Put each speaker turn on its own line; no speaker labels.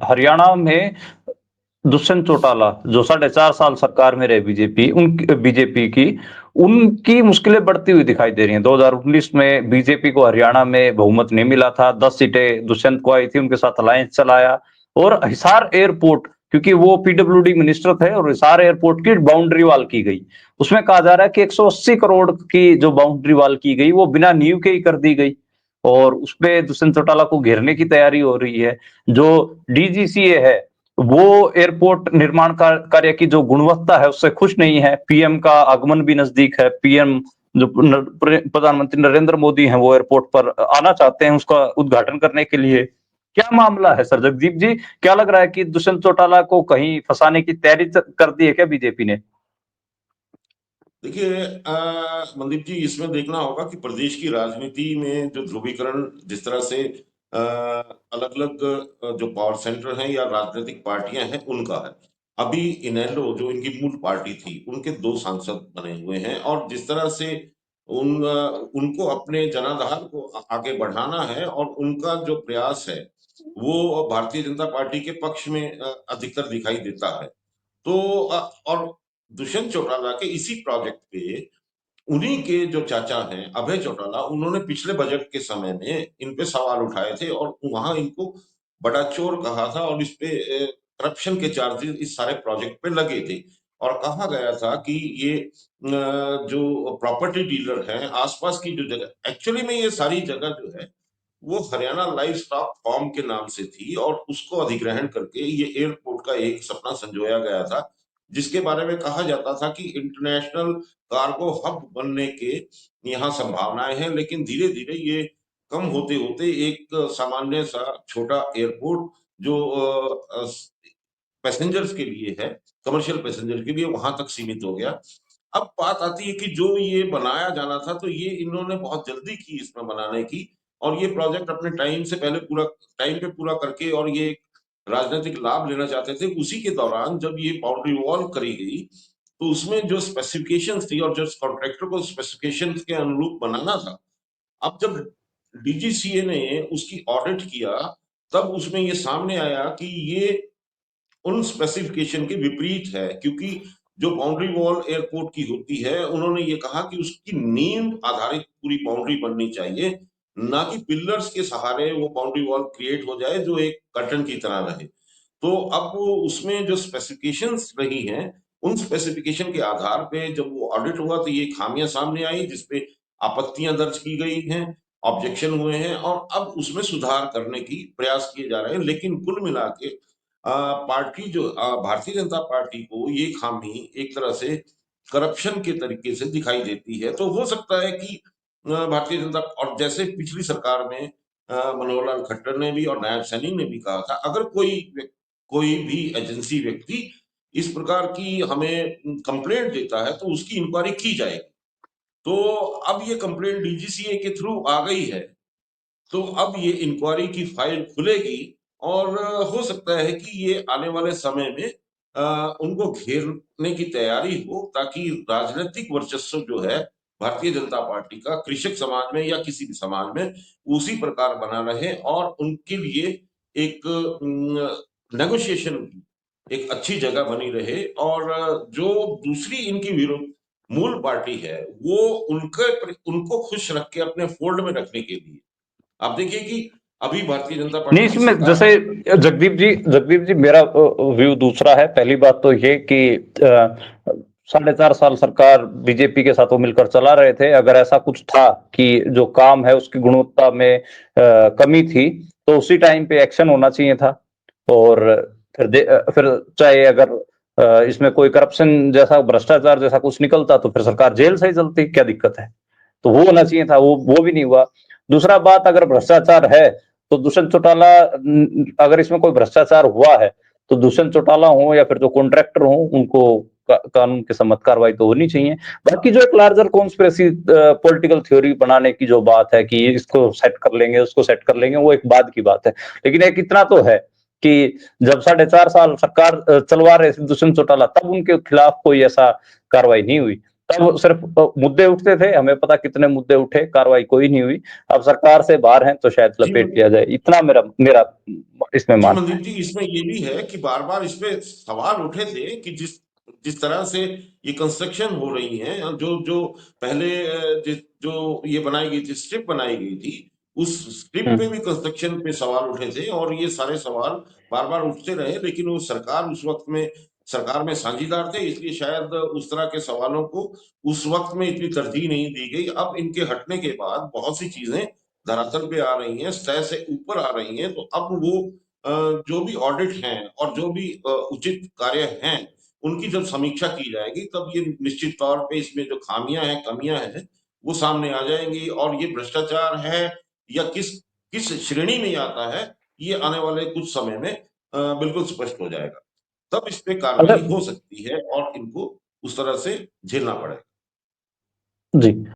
हरियाणा में दुष्यंत चौटाला जो 4.5 साल सरकार में रहे बीजेपी की, उनकी मुश्किलें बढ़ती हुई दिखाई दे रही हैं। 2019 में बीजेपी को हरियाणा में बहुमत नहीं मिला था, 10 सीटें दुष्यंत को आई थी, उनके साथ अलायंस चलाया और हिसार एयरपोर्ट, क्योंकि वो पीडब्ल्यूडी मिनिस्टर थे, और हिसार एयरपोर्ट की बाउंड्री वॉल की गई। उसमें कहा जा रहा है कि 180 करोड़ की जो बाउंड्री वॉल की गई वो बिना नींव के ही कर दी गई, और उसपे दुष्यंत चौटाला को घेरने की तैयारी हो रही है। जो डीजीसीए है वो एयरपोर्ट निर्माण कार्य की जो गुणवत्ता है उससे खुश नहीं है। पीएम का आगमन भी नजदीक है, पीएम जो प्रधानमंत्री नरेंद्र मोदी हैं वो एयरपोर्ट पर आना चाहते हैं उसका उद्घाटन करने के लिए। क्या मामला है सर जगदीप जी? क्या लग रहा है कि दुष्यंत चौटाला को कहीं फंसाने की तैयारी कर दी है क्या बीजेपी ने?
देखिए मनदीप जी, इसमें देखना होगा कि प्रदेश की राजनीति में जो ध्रुवीकरण जिस तरह से अलग अलग जो पावर सेंटर हैं या राजनीतिक पार्टियां हैं उनका है। अभी इनेलो जो इनकी मूल पार्टी थी उनके 2 सांसद बने हुए हैं, और जिस तरह से उनको अपने जनाधार को आगे बढ़ाना है और उनका जो प्रयास है वो भारतीय जनता पार्टी के पक्ष में अधिकतर दिखाई देता है। तो और दुष्यंत चौटाला के इसी प्रोजेक्ट पे उन्हीं के जो चाचा हैं अभय चौटाला, उन्होंने पिछले बजट के समय में इन पे सवाल उठाए थे और वहां इनको बड़ा चोर कहा था, और इस पे करप्शन के चार्जेस इस सारे प्रोजेक्ट पे लगे थे। और कहा गया था कि ये जो प्रॉपर्टी डीलर हैं आसपास की जो जगह, एक्चुअली में ये सारी जगह जो है वो हरियाणा लाइव स्टॉक फार्म के नाम से थी, और उसको अधिग्रहण करके ये एयरपोर्ट का एक सपना संजोया गया था, जिसके बारे में कहा जाता था कि इंटरनेशनल कार्गो हब बनने के यहाँ संभावनाएं हैं। लेकिन धीरे धीरे ये कम होते होते एक सामान्य सा छोटा एयरपोर्ट जो पैसेंजर्स के लिए है, कमर्शियल पैसेंजर के लिए, वहां तक सीमित हो गया। अब बात आती है कि जो ये बनाया जाना था तो ये इन्होंने बहुत जल्दी की इसमें बनाने की, और ये प्रोजेक्ट अपने टाइम से पहले पूरा टाइम पे पूरा करके और ये राजनीतिक लाभ लेना चाहते थे। उसी के दौरान जब ये बाउंड्री वॉल करी गई तो उसमें जो स्पेसिफिकेशंस थी और जो कॉन्ट्रैक्टर को स्पेसिफिकेशंस के अनुरूप बनाना था, अब जब डीजीसीए ने उसकी ऑडिट किया तब उसमें ये सामने आया कि ये उन स्पेसिफिकेशन के विपरीत है। क्योंकि जो बाउंड्री वॉल एयरपोर्ट की होती है, उन्होंने ये कहा कि उसकी नींव आधारित पूरी बाउंड्री बननी चाहिए, ना कि पिलर्स के सहारे वो बाउंड्री वॉल क्रिएट हो जाए जो एक कर्टन की तरह रहे। तो अब वो उसमें जो स्पेसिफिकेशंस रही हैं, उन स्पेसिफिकेशन के आधार पे जब वो ऑडिट हुआ तो ये खामियां सामने आई, जिसपे आपत्तियां दर्ज की गई हैं, ऑब्जेक्शन हुए हैं, और अब उसमें सुधार करने की प्रयास किए जा रहे हैं। लेकिन कुल मिला के पार्टी जो भारतीय जनता पार्टी को ये खामी एक तरह से करप्शन के तरीके से दिखाई देती है। तो हो सकता है कि भारतीय जनता, और जैसे पिछली सरकार में मनोहर लाल खट्टर ने भी और नायब सैनी ने भी कहा था, अगर कोई भी एजेंसी व्यक्ति इस प्रकार की हमें कंप्लेंट देता है तो उसकी इंक्वायरी की जाएगी। तो अब ये कंप्लेंट डीजीसीए के थ्रू आ गई है, तो अब ये इंक्वायरी की फाइल खुलेगी, और हो सकता है कि ये आने वाले समय में उनको घेरने की तैयारी हो, ताकि राजनीतिक वर्चस्व जो है भारतीय जनता पार्टी का कृषक समाज में या किसी भी समाज में उसी प्रकार बना रहे, और उनके लिए एक नेगोशिएशन की एक अच्छी जगह बनी रहे। और जो दूसरी इनकी विरोध मूल पार्टी है वो उनको खुश रख के अपने फोल्ड में रखने के लिए, आप देखिए कि अभी भारतीय जनता
नहीं,
पार्टी की
इसमें
सरकार
जैसे
है।
जगदीप जी मेरा व्यू दूसरा है। पहली बात तो ये कि 4.5 साल सरकार बीजेपी के साथ वो मिलकर चला रहे थे। अगर ऐसा कुछ था कि जो काम है उसकी गुणवत्ता में कमी थी तो उसी टाइम पे एक्शन होना चाहिए था। और फिर चाहे अगर इसमें कोई करप्शन जैसा, भ्रष्टाचार जैसा कुछ निकलता तो फिर सरकार जेल से ही चलती, क्या दिक्कत है? तो वो होना चाहिए था, वो भी नहीं हुआ। दूसरा बात, अगर भ्रष्टाचार है तो दुष्यंत चौटाला, अगर इसमें कोई भ्रष्टाचार हुआ है तो दुष्यंत चौटाला हो या फिर जो कॉन्ट्रैक्टर हो उनको कानून के सम्मत कार्रवाई तो होनी चाहिए। बाकी जो एक लार्जर कॉन्स्पिरेसी पॉलिटिकल थ्योरी बनाने की जो बात है कि इसको सेट कर लेंगे उसको सेट कर लेंगे, वो एक बाद की बात है। लेकिन एक इतना तो है कि जब 4.5 साल सरकार चलवा रहे थे दुष्यंत चौटाला, तब उनके खिलाफ कोई ऐसा कार्रवाई नहीं हुई। तब सिर्फ मुद्दे उठते थे, हमें पता कितने मुद्दे उठे, कार्रवाई कोई नहीं हुई। अब सरकार से बाहर हैं तो शायद
जी,
लपेट लिया जाए, इतना मेरा मेरा इसमें
जी
मानना
मनदीप
है।
जी, इसमें ये भी है कि बार-बार इसपे सवाल उठे थे कि जिस जिस तरह से ये कंस्ट्रक्शन हो रही है, जो पहले जो ये बनाई गई थी, स्ट्रिप बनाई गई थी, उस स्ट्रिप
हुँ,
पे भी कंस्ट्रक्शन पे सवाल उठे थे और ये सारे सवाल बार-बार उठते रहे, लेकिन वो सरकार में साझीदार थे, इसलिए शायद उस तरह के सवालों को उस वक़्त में इतनी तरजीह नहीं दी गई। अब इनके हटने के बाद बहुत सी चीज़ें धरातल पे आ रही हैं, सतह से ऊपर आ रही हैं, तो अब वो जो भी ऑडिट हैं और जो भी उचित कार्य हैं, उनकी जब समीक्षा की जाएगी, तब ये निश्चित तौर पे इसमें जो खामियाँ हैं, कमियाँ हैं, वो सामने आ जाएँगी और ये भ्रष्टाचार है या किस श्रेणी में आता है, ये आने वाले कुछ समय में बिल्कुल स्पष्ट हो जाएगा। तब इस पे
अच्छा
कार्रवाई हो सकती है और इनको उस तरह से झेलना पड़ेगा।
जी।